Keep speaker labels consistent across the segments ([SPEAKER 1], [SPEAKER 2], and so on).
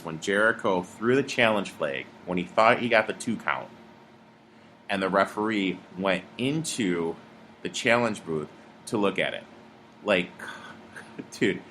[SPEAKER 1] when Jericho threw the challenge flag when he thought he got the 2 count, and the referee went into the challenge booth to look at it. Like, dude,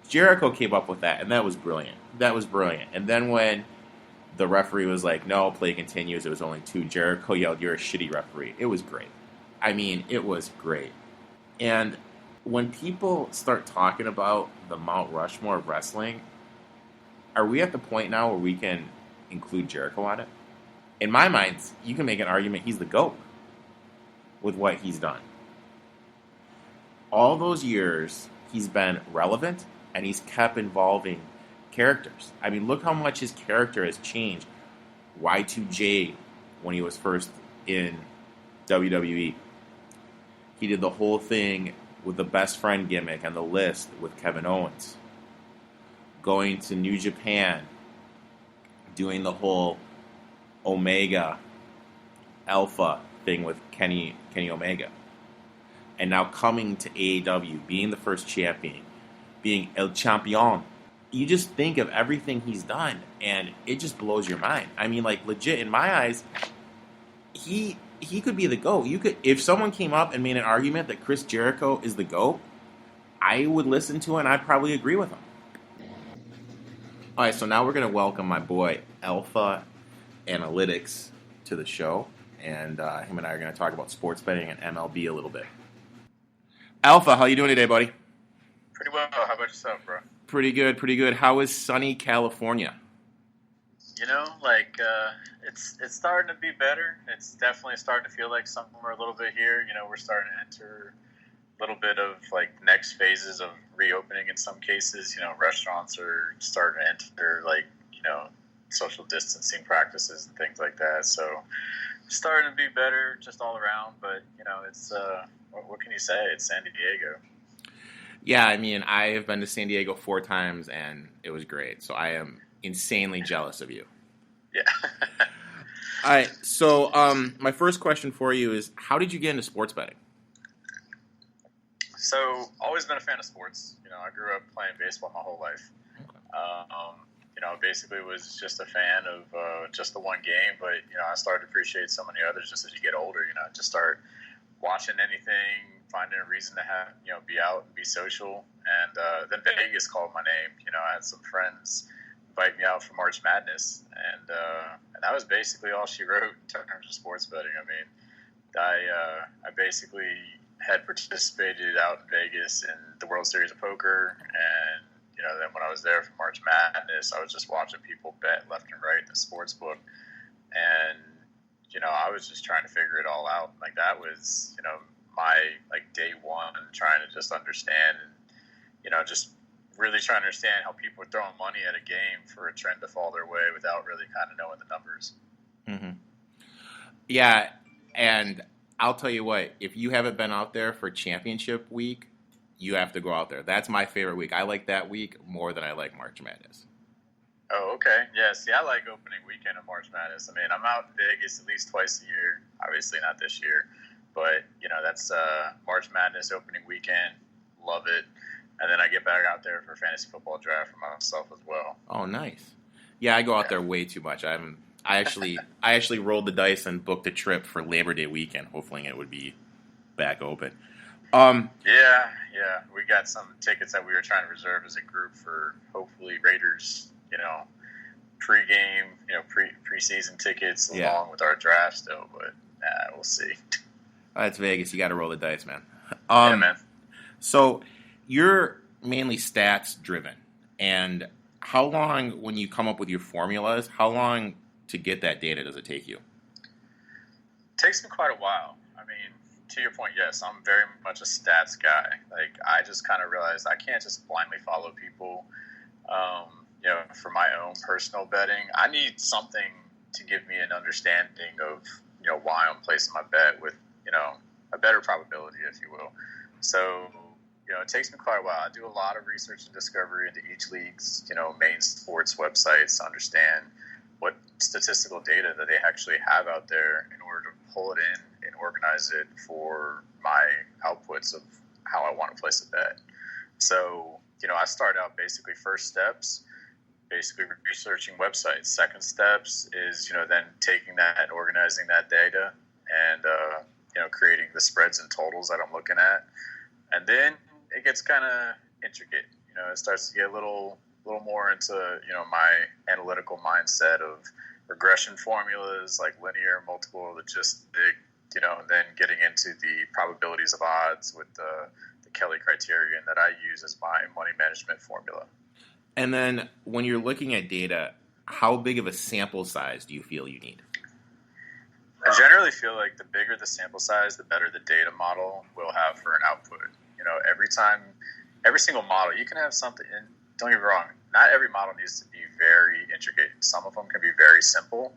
[SPEAKER 1] Jericho came up with that, and that was brilliant. That was brilliant. And then when the referee was like, no, play continues, it was only 2, Jericho yelled, you're a shitty referee. It was great. I mean, it was great. And when people start talking about the Mount Rushmore of wrestling, are we at the point now where we can include Jericho on it? In my mind, you can make an argument he's the GOAT with what he's done. All those years, he's been relevant, and he's kept involving characters. I mean, look how much his character has changed. Y2J, when he was first in WWE, he did the whole thing with the best friend gimmick and the list with Kevin Owens. Going to New Japan, doing the whole Omega Alpha thing with Kenny Omega. And now coming to AEW, being the first champion, being El Champion. You just think of everything he's done, and it just blows your mind. I mean, like, legit, in my eyes, he could be the GOAT. You could, if someone came up and made an argument that Chris Jericho is the GOAT, I would listen to it, and I'd probably agree with him. All right, so now we're going to welcome my boy Alpha Analytics to the show, and him and I are going to talk about sports betting and MLB a little bit. Alpha, how you doing today, buddy?
[SPEAKER 2] Pretty well. How about yourself, bro?
[SPEAKER 1] Pretty good, pretty good. How is sunny California?
[SPEAKER 2] You know, like, it's starting to be better. It's definitely starting to feel like summer a little bit here. You know, we're starting to enter a little bit of, like, next phases of reopening in some cases. You know, restaurants are starting to enter, like, you know, social distancing practices and things like that. So, starting to be better just all around. But, you know, it's, what can you say? It's San Diego.
[SPEAKER 1] Yeah, I mean, I have been to San Diego 4 times, and it was great. So I am insanely jealous of you.
[SPEAKER 2] Yeah.
[SPEAKER 1] All right, so my first question for you is, how did you get into sports betting?
[SPEAKER 2] So, always been a fan of sports. You know, I grew up playing baseball my whole life.
[SPEAKER 1] Okay.
[SPEAKER 2] You know, basically was just a fan of just the one game, but, you know, I started to appreciate so many others just as you get older. You know, just start watching anything, finding a reason to have, you know, be out and be social. And then Vegas called my name. You know, I had some friends invite me out for March Madness, and that was basically all she wrote in terms of sports betting. I mean, I basically had participated out in Vegas in the World Series of Poker, and, you know, then when I was there for March Madness, I was just watching people bet left and right in the sports book, and, you know, I was just trying to figure it all out. Like, that was, you know, my, like, day one, trying to just understand and, you know, just really trying to understand how people are throwing money at a game for a trend to fall their way without really kind of knowing the numbers.
[SPEAKER 1] Mm-hmm. Yeah, and I'll tell you what, if you haven't been out there for championship week, you have to go out there. That's my favorite week. I like that week more than I like March Madness.
[SPEAKER 2] Oh, okay. Yeah, see, I like opening weekend of March Madness. I mean, I'm out in Vegas at least twice a year. Obviously not this year. But, you know, that's March Madness opening weekend. Love it. And then I get back out there for fantasy football draft for myself as well.
[SPEAKER 1] Oh, nice. Yeah, I go out there way too much. I actually rolled the dice and booked a trip for Labor Day weekend, hoping it would be back open.
[SPEAKER 2] Yeah. We got some tickets that we were trying to reserve as a group for hopefully Raiders, you know, pre-game, you know, preseason tickets along with our draft still, but we'll see.
[SPEAKER 1] That's Vegas. You got to roll the dice, man.
[SPEAKER 2] Yeah, man.
[SPEAKER 1] So you're mainly stats driven, and how long, when you come up with your formulas, how long to get that data does it take you?
[SPEAKER 2] It takes me quite a while. I mean, to your point, yes, I'm very much a stats guy. Like, I just kind of realized I can't just blindly follow people. You know, for my own personal betting, I need something to give me an understanding of, you know, why I'm placing my bet with, you know, a better probability, if you will. So, you know, it takes me quite a while. I do a lot of research and discovery into each league's, you know, main sports websites to understand what statistical data that they actually have out there in order to pull it in and organize it for my outputs of how I want to place a bet. So, you know, I start out basically first steps, basically researching websites. Second steps is, then taking that and organizing that data and, creating the spreads and totals that I'm looking at. And then it gets kind of intricate. It starts to get a little more into, my analytical mindset of regression formulas like linear, multiple, logistic, and then getting into the probabilities of odds with the Kelly criterion that I use as my money management formula.
[SPEAKER 1] And then when you're looking at data, how big of a sample size do you feel you need?
[SPEAKER 2] I generally feel like the bigger the sample size, the better the data model will have for an output. Every single model, you can have something, and don't get me wrong, not every model needs to be very intricate. Some of them can be very simple,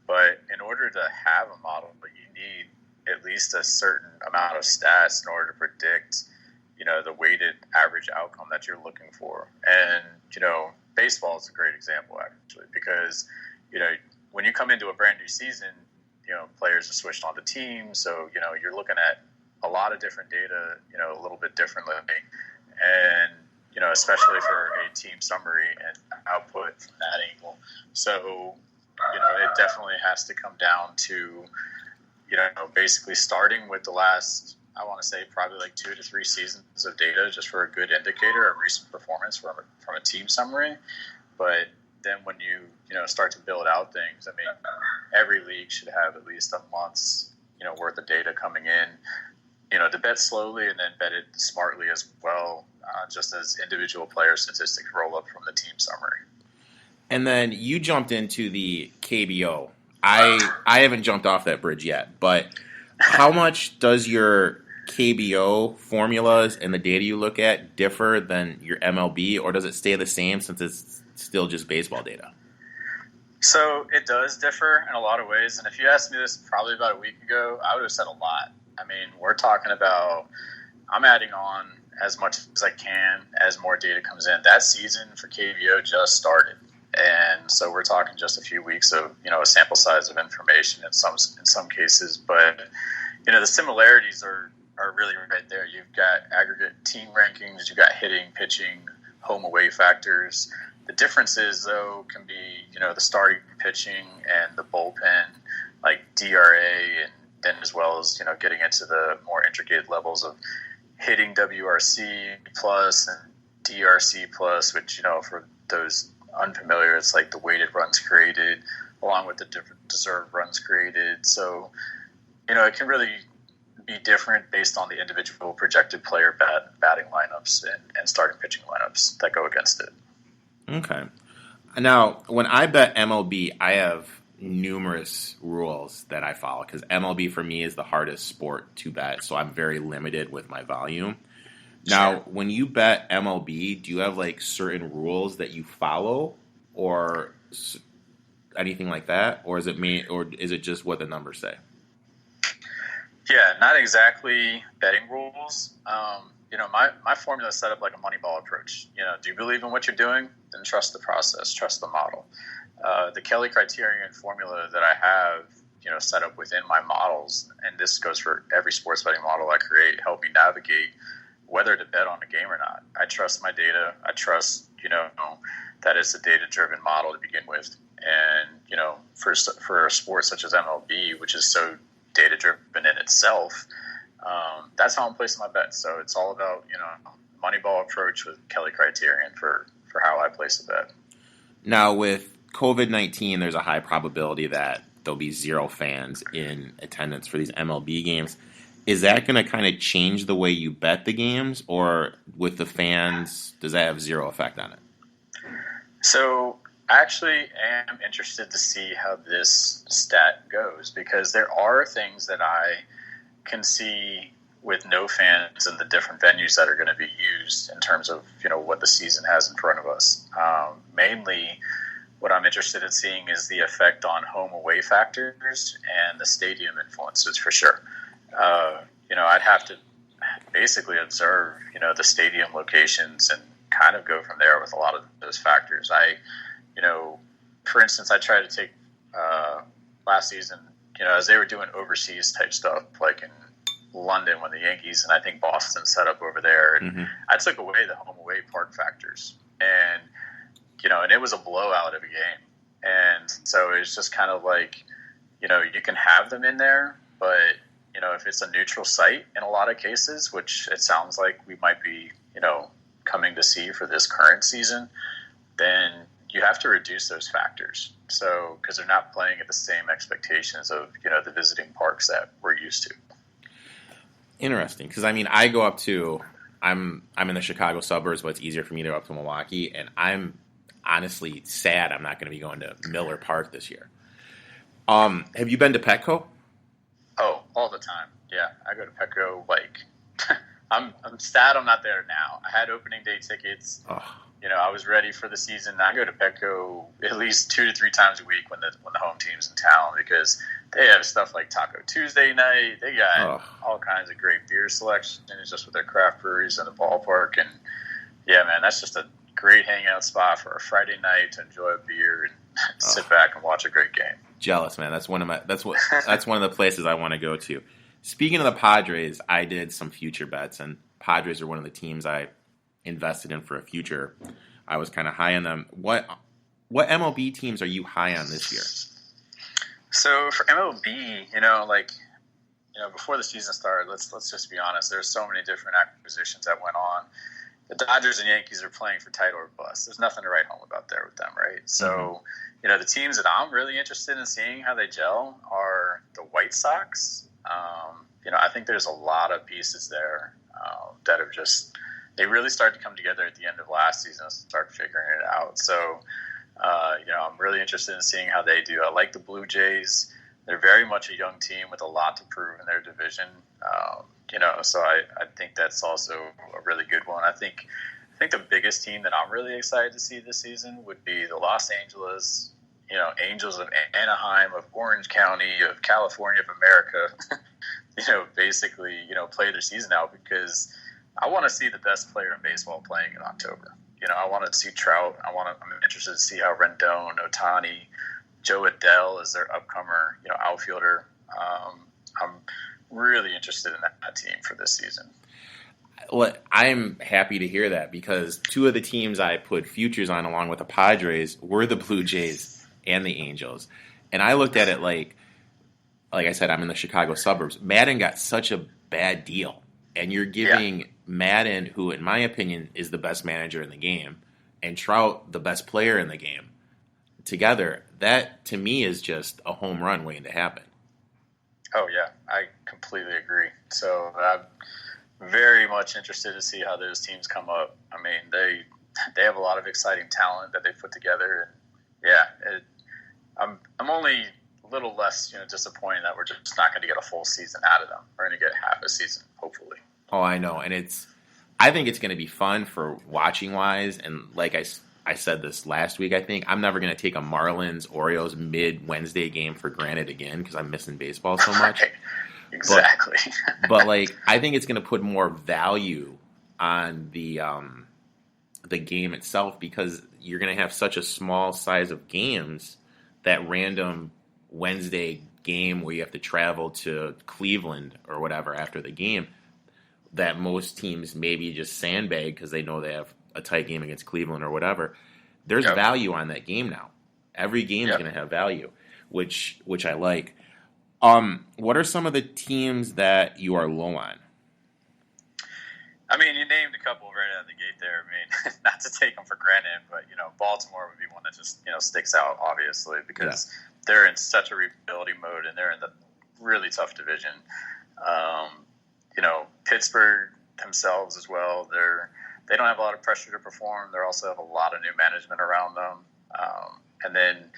[SPEAKER 2] but in order to have a model, you need at least a certain amount of stats in order to predict, the weighted average outcome that you're looking for. And, baseball is a great example, actually, because, when you come into a brand new season, players are switched on the team. So, you're looking at a lot of different data, a little bit differently. And, especially for a team summary and output from that angle. So, it definitely has to come down to, basically starting with the last, I want to say probably like 2 to 3 seasons of data just for a good indicator of recent performance from a team summary. But then when you start to build out things, I mean, every league should have at least a month's, worth of data coming in, to bet slowly and then bet it smartly as well, just as individual player statistics roll up from the team summary.
[SPEAKER 1] And then you jumped into the KBO. I haven't jumped off that bridge yet, but how much does your KBO formulas and the data you look at differ than your MLB, or does it stay the same since it's still just baseball data?
[SPEAKER 2] So it does differ in a lot of ways. And if you asked me this probably about a week ago, I would have said a lot. I mean, we're talking about, I'm adding on as much as I can as more data comes in. That season for KBO just started. And so we're talking just a few weeks of, a sample size of information in some cases. But, the similarities are really right there. You've got aggregate team rankings, you've got hitting, pitching, home away factors. The differences, though, can be, the starting pitching and the bullpen, like DRA, and then as well as, getting into the more intricate levels of hitting WRC plus and DRC plus, which, for those unfamiliar, it's like the weighted runs created along with the different deserved runs created. So, it can really be different based on the individual projected player batting lineups and starting pitching lineups that go against it.
[SPEAKER 1] Okay. Now, when I bet MLB, I have numerous rules that I follow because MLB for me is the hardest sport to bet, so I'm very limited with my volume. Now, when you bet MLB, do you have like certain rules that you follow or anything like that, or is it just what the numbers say?
[SPEAKER 2] Yeah, not exactly betting rules. My formula is set up like a Moneyball approach. Do you believe in what you're doing? Then trust the process, trust the model. The Kelly criterion formula that I have, set up within my models, and this goes for every sports betting model I create, help me navigate whether to bet on a game or not. I trust my data. I trust, that it's a data-driven model to begin with. And, for a sport such as MLB, which is so data-driven in itself, that's how I'm placing my bets. So it's all about, Moneyball approach with Kelly criterion for how I place a bet.
[SPEAKER 1] Now, with COVID-19, there's a high probability that there'll be 0 fans in attendance for these MLB games. Is that going to kind of change the way you bet the games, or with the fans, does that have 0 effect on it?
[SPEAKER 2] So I actually am interested to see how this stat goes, because there are things that I can see with no fans in the different venues that are going to be used in terms of, what the season has in front of us. Mainly what I'm interested in seeing is the effect on home away factors and the stadium influences for sure. I'd have to basically observe, the stadium locations and kind of go from there with a lot of those factors. For instance, I tried to take last season, as they were doing overseas type stuff, like in London when the Yankees and I think Boston set up over there, and I took away the home away park factors. And and it was a blowout of a game. And so it's just kind of like, you can have them in there, but, if it's a neutral site in a lot of cases, which it sounds like we might be, coming to see for this current season, then you have to reduce those factors. So, because they're not playing at the same expectations of, the visiting parks that we're used to.
[SPEAKER 1] Interesting. Because, I go up to, I'm in the Chicago suburbs, but it's easier for me to go up to Milwaukee, and I'm honestly sad I'm not going to be going to Miller Park this year. Have you been to Petco?
[SPEAKER 2] Oh, all the time. Yeah, I go to Petco I'm sad I'm not there now. I had opening day tickets.
[SPEAKER 1] Oh.
[SPEAKER 2] I was ready for the season. I go to Petco at least 2 to 3 times a week when the home team's in town, because they have stuff like Taco Tuesday night. They got all kinds of great beer selection. It's just with their craft breweries in the ballpark. And yeah, man, that's just a great hangout spot for a Friday night to enjoy a beer and sit back and watch a great game.
[SPEAKER 1] Jealous, man. That's one of the places I want to go to. Speaking of the Padres, I did some future bets, and Padres are one of the teams I invested in for a future. I was kind of high on them. What MLB teams are you high on this year?
[SPEAKER 2] So for MLB, before the season started, let's just be honest. There's so many different acquisitions that went on. The Dodgers and Yankees are playing for title or bust. There's nothing to write home about there with them, right? So, the teams that I'm really interested in seeing how they gel are the White Sox. I think there's a lot of pieces there that have they really started to come together at the end of last season and start figuring it out. So, I'm really interested in seeing how they do. I like the Blue Jays. They're very much a young team with a lot to prove in their division. So I think that's also a really good one. I think the biggest team that I'm really excited to see this season would be the Los Angeles, Angels of Anaheim, of Orange County, of California, of America, basically, play their season out, because I want to see the best player in baseball playing in October. I want to see Trout. I'm interested to see how Rendon, Ohtani, Joe Adele is their upcomer, outfielder. I'm really interested in that team for this season.
[SPEAKER 1] Well, I'm happy to hear that, because 2 of the teams I put futures on along with the Padres were the Blue Jays and the Angels. And I looked at it like I said, I'm in the Chicago suburbs. Madden got such a bad deal. And you're giving Madden, who in my opinion is the best manager in the game, and Trout, the best player in the game, together. That, to me, is just a home run waiting to happen.
[SPEAKER 2] Oh, yeah. I completely agree. So I'm very much interested to see how those teams come up. They have a lot of exciting talent that they put together. And yeah, I'm only a little less disappointed that we're just not going to get a full season out of them. We're going to get half a season, hopefully.
[SPEAKER 1] Oh, I know. And I think it's going to be fun for watching-wise. And like I said this last week, I think I'm never going to take a Marlins-Orioles mid-Wednesday game for granted again, because I'm missing baseball so much.
[SPEAKER 2] Right. Exactly.
[SPEAKER 1] But I think it's going to put more value on the game itself, because you're going to have such a small size of games. That random Wednesday game where you have to travel to Cleveland or whatever after the game, that most teams maybe just sandbag because they know they have a tight game against Cleveland or whatever. There's value on that game now. Every game is going to have value, which I like. What are some of the teams that you are low on?
[SPEAKER 2] You named a couple right out of the gate there. Not to take them for granted, but, Baltimore would be one that just, sticks out, obviously, because they're in such a rebuilding mode, and they're in the really tough division. Pittsburgh themselves as well, they don't have a lot of pressure to perform. They also have a lot of new management around them. And then,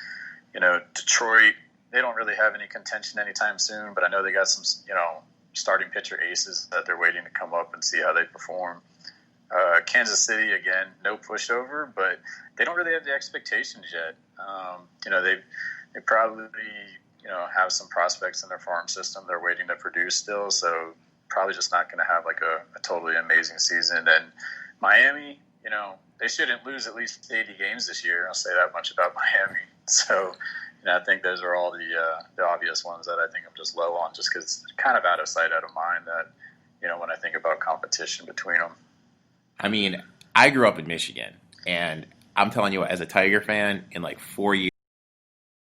[SPEAKER 2] Detroit, they don't really have any contention anytime soon, but I know they got some, starting pitcher aces that they're waiting to come up and see how they perform. Kansas City, again, no pushover, but they don't really have the expectations yet. They probably, have some prospects in their farm system they're waiting to produce still, so probably just not going to have a totally amazing season. And Miami, they shouldn't lose at least 80 games this year. I'll say that much about Miami. So, I think those are all the obvious ones that I think I'm just low on, just because it's kind of out of sight, out of mind that, when I think about competition between them.
[SPEAKER 1] I grew up in Michigan, and I'm telling you what, as a Tiger fan, in like 4 years,